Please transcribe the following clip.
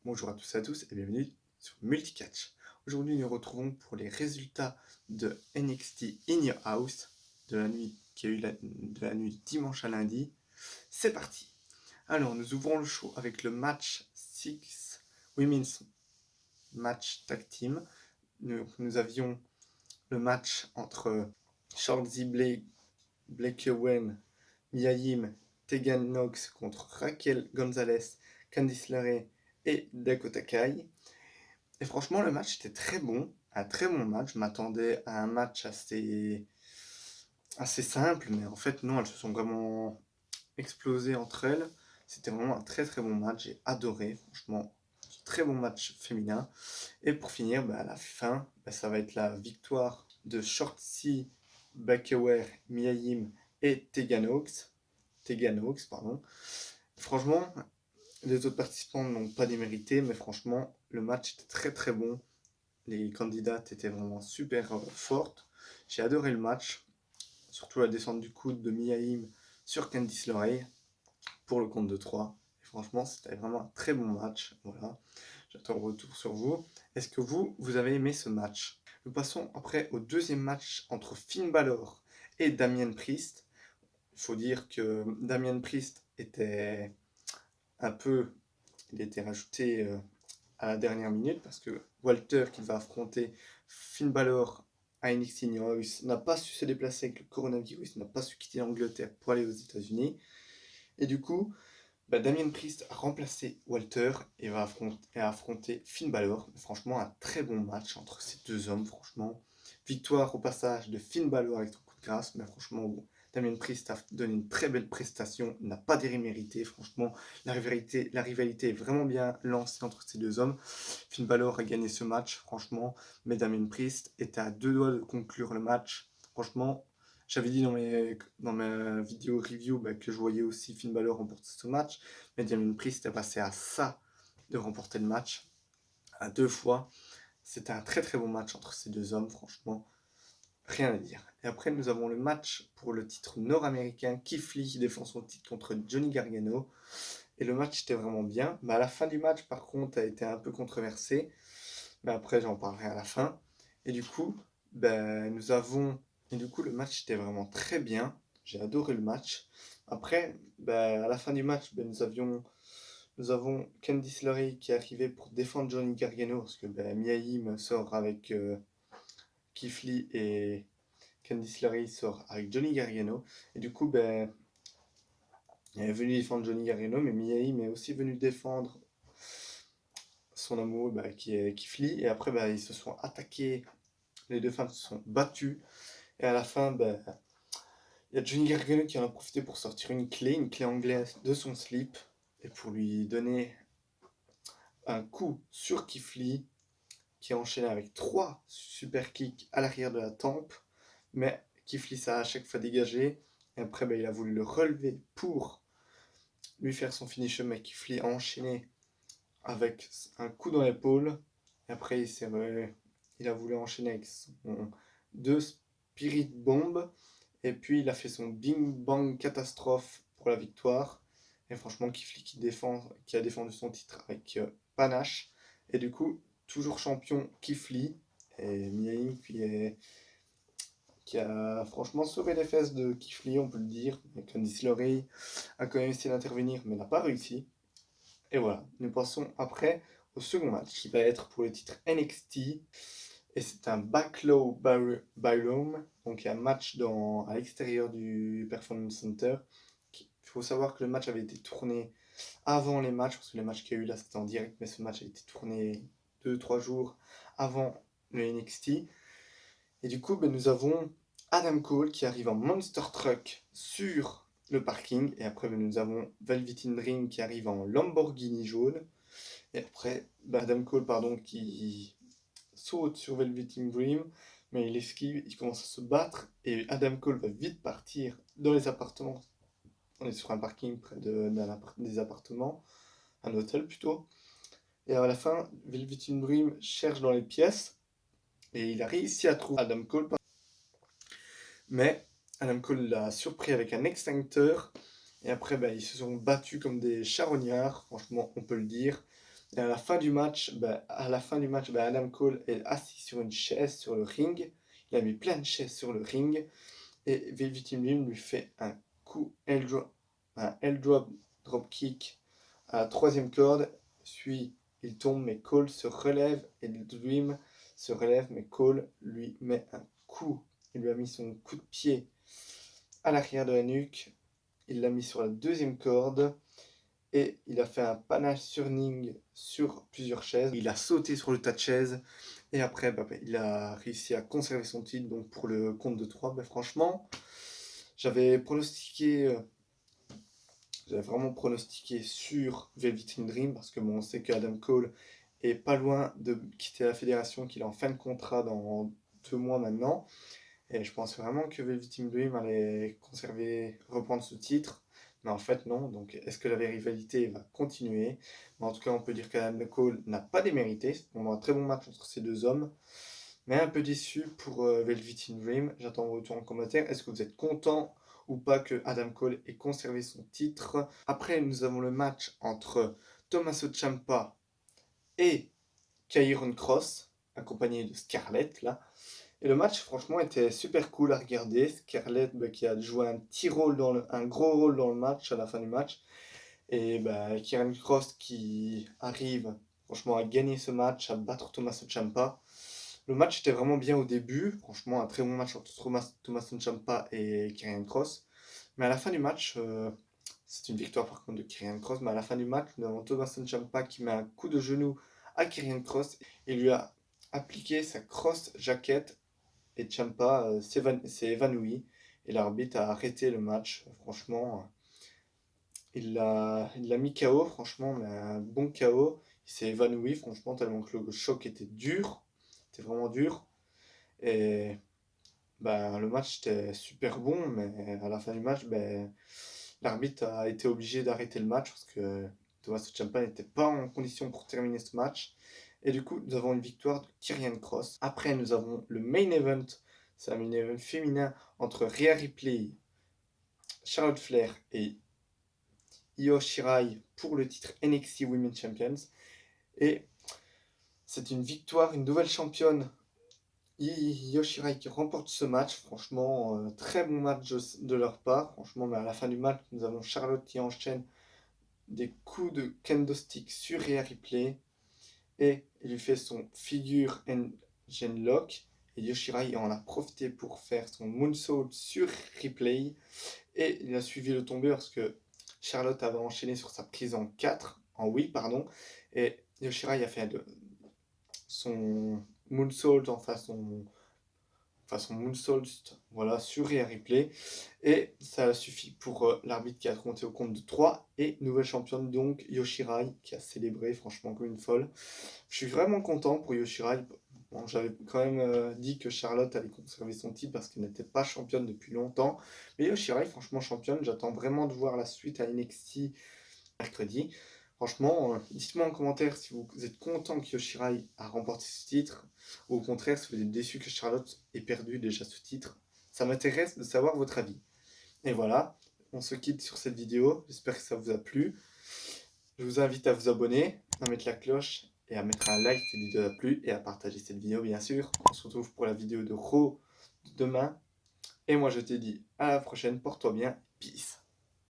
Bonjour à tous et à tous et bienvenue sur Multicatch. Aujourd'hui, nous nous retrouvons pour les résultats de NXT In Your House de la nuit qui a eu de la nuit de dimanche à lundi. C'est parti. Alors, nous ouvrons le show avec le match 6 Women's Match Tag Team. Nous avions le match entre Shotzi Blake Owen, Mia Yim, Tegan Knox contre Raquel Gonzalez, Candice LeRae et Dakota Kai. Et franchement, le match était très bon, un très bon match. Je m'attendais à un match assez simple, mais en fait, non, elles se sont vraiment explosées entre elles. C'était vraiment un très très bon match, j'ai adoré, franchement. Très bon match féminin. Et pour finir, à la fin, ça va être la victoire de Shotzi Blackaware, Mia Yim et Tegan Knox, pardon. Franchement, les autres participants n'ont pas démérité, mais franchement, le match était très très bon. Les candidates étaient vraiment super fortes. J'ai adoré le match, surtout la descente du coude de Mia Yim sur Candice LeRae pour le compte de 3. Et franchement, c'était vraiment un très bon match. Voilà, j'attends le retour sur vous. Est-ce que vous avez aimé ce match? Nous passons après au deuxième match entre Finn Balor et Damien Priest. Il faut dire que Damien Priest était un peu, il était rajouté à la dernière minute parce que Walter qui va affronter Finn Balor à NXT New House n'a pas su se déplacer avec le coronavirus, n'a pas su quitter l'Angleterre pour aller aux États-Unis. Et du coup, Damien Priest a remplacé Walter et va affronter Finn Balor. Franchement, un très bon match entre ces deux hommes. Franchement, victoire au passage de Finn Balor avec son coup de grâce. Mais franchement, bon, Damien Priest a donné une très belle prestation. Il n'a pas démérité. Franchement, la rivalité est vraiment bien lancée entre ces deux hommes. Finn Balor a gagné ce match, franchement. Mais Damien Priest était à deux doigts de conclure le match. Franchement, j'avais dit dans ma vidéo review que je voyais aussi Finn Balor remporter ce match, mais Damien Priest est passé à ça de remporter le match à deux fois. C'était un très très bon match entre ces deux hommes, franchement, rien à dire. Et après, nous avons le match pour le titre nord-américain, Keith Lee qui défend son titre contre Johnny Gargano. Et le match était vraiment bien. À la fin du match, par contre, a été un peu controversé. Mais après, j'en parlerai à la fin. Et du coup, nous avons. Et du coup, le match était vraiment très bien. J'ai adoré le match. Après, à la fin du match, nous avons Candice LeRae qui est arrivée pour défendre Johnny Gargano parce que Mia Yim sort avec Keith Lee et Candice LeRae sort avec Johnny Gargano. Et du coup, elle est venue défendre Johnny Gargano, mais Mia Yim est aussi venue défendre son amoureux qui est Keith Lee. Et après, ils se sont attaqués. Les deux femmes se sont battues. Et à la fin, il y a Johnny Gargano qui en a profité pour sortir une clé anglaise de son slip, et pour lui donner un coup sur Keith Lee, qui a enchaîné avec 3 super kicks à l'arrière de la tempe. Mais Keith Lee, ça a à chaque fois dégagé. Et après, il a voulu le relever pour lui faire son finisher, mais Keith Lee a enchaîné avec un coup dans l'épaule. Et après, il a voulu enchaîner avec son 2 Spirit Bomb. Et puis il a fait son Bing Bang Catastrophe pour la victoire. Et franchement, Keith Lee qui a défendu son titre avec panache. Et du coup, toujours champion Keith Lee. Et Mia Yim qui a franchement sauvé les fesses de Keith Lee, on peut le dire. Et Candice LeRae a quand même essayé d'intervenir, mais n'a pas réussi. Et voilà, nous passons après au second match, qui va être pour le titre NXT. Et c'est un Backlow Ballroom, donc il y a un match à l'extérieur du Performance Center. Il faut savoir que le match avait été tourné avant les matchs, parce que les matchs qu'il y a eu là c'était en direct, mais ce match a été tourné 2-3 jours avant le NXT. Et du coup, nous avons Adam Cole qui arrive en Monster Truck sur le parking. Et après, nous avons Velveteen Dream qui arrive en Lamborghini jaune. Et après, Adam Cole, pardon, qui saute sur Velveteen Dream, mais il esquive, il commence à se battre, et Adam Cole va vite partir dans les appartements. On est sur un parking près des appartements, un hôtel plutôt. Et à la fin, Velveteen Dream cherche dans les pièces, et il a réussi à trouver Adam Cole. Mais Adam Cole l'a surpris avec un extincteur, et après, ils se sont battus comme des charognards, franchement, on peut le dire. Et à la fin du match, Adam Cole est assis sur une chaise sur le ring. Il a mis plein de chaises sur le ring. Et Velveteen Dream lui fait un L-drop dropkick à la troisième corde. Puis il tombe, mais Cole se relève. Et Dream se relève, mais Cole lui met un coup. Il lui a mis son coup de pied à l'arrière de la nuque. Il l'a mis sur la deuxième corde. Et il a fait un panache sur Ning sur plusieurs chaises. Il a sauté sur le tas de chaises. Et après, il a réussi à conserver son titre. Donc pour le compte de 3, franchement, j'avais vraiment pronostiqué sur Velveteen Dream. Parce que bon, on sait que Adam Cole est pas loin de quitter la fédération, qu'il est en fin de contrat dans 2 mois maintenant. Et je pensais vraiment que Velveteen Dream allait reprendre ce titre. Mais en fait, non. Donc, est-ce que la rivalité va continuer? Mais en tout cas, on peut dire qu'Adam Cole n'a pas démérité. C'est vraiment un très bon match entre ces deux hommes. Mais un peu déçu pour Velveteen Dream. J'attends vos retours en commentaire. Est-ce que vous êtes content ou pas que Adam Cole ait conservé son titre? Après, nous avons le match entre Tommaso Ciampa et Kairon Cross, accompagné de Scarlett, là. Et le match, franchement, était super cool à regarder. Scarlett, qui a joué un gros rôle dans le match, à la fin du match. Et Kieran Cross qui arrive, franchement, à gagner ce match, à battre Tommaso Ciampa. Le match était vraiment bien au début. Franchement, un très bon match entre Tommaso Ciampa et Kieran Cross. Mais à la fin du match, c'est une victoire par contre de Kieran Cross. Mais à la fin du match, nous avons Tommaso Ciampa qui met un coup de genou à Kieran Cross et lui a appliqué sa cross jacket. Et Ciampa s'est évanoui et l'arbitre a arrêté le match. Franchement, il l'a mis KO, franchement, mais un bon KO. Il s'est évanoui, franchement, tellement que le choc était dur. C'était vraiment dur. Et le match était super bon, mais à la fin du match, l'arbitre a été obligé d'arrêter le match parce que Tommaso Ciampa n'était pas en condition pour terminer ce match. Et du coup, nous avons une victoire de Kieran Cross. Après, nous avons le main event. C'est un main event féminin entre Rhea Ripley, Charlotte Flair et Io Shirai pour le titre NXT Women's Champions. Et c'est une victoire, une nouvelle championne, Io Shirai, qui remporte ce match. Franchement, très bon match de leur part. Franchement, mais à la fin du match, nous avons Charlotte qui enchaîne des coups de kendo stick sur Rhea Ripley. Et il lui fait son figure engine lock. Et Yoshirai en a profité pour faire son moonsault sur Ripley. Et il a suivi le tombé parce que Charlotte avait enchaîné sur sa prise en 8, pardon. Et Yoshirai a fait son moonsault, son moonsault, voilà, sur Rhea Ripley. Et ça a suffi pour l'arbitre qui a compté au compte de 3. Et nouvelle championne, donc Yoshirai, qui a célébré franchement comme une folle. Je suis vraiment content pour Yoshirai. Bon, j'avais quand même dit que Charlotte allait conserver son titre parce qu'elle n'était pas championne depuis longtemps. Mais Yoshirai, franchement championne. J'attends vraiment de voir la suite à NXT mercredi. Franchement, dites-moi en commentaire si vous êtes content que Yoshirai a remporté ce titre ou au contraire si vous êtes déçu que Charlotte ait perdu déjà ce titre. Ça m'intéresse de savoir votre avis. Et voilà, on se quitte sur cette vidéo. J'espère que ça vous a plu. Je vous invite à vous abonner, à mettre la cloche et à mettre un like si cette vidéo a plu et à partager cette vidéo bien sûr. On se retrouve pour la vidéo de Raw de demain. Et moi je te dis à la prochaine, porte-toi bien, peace.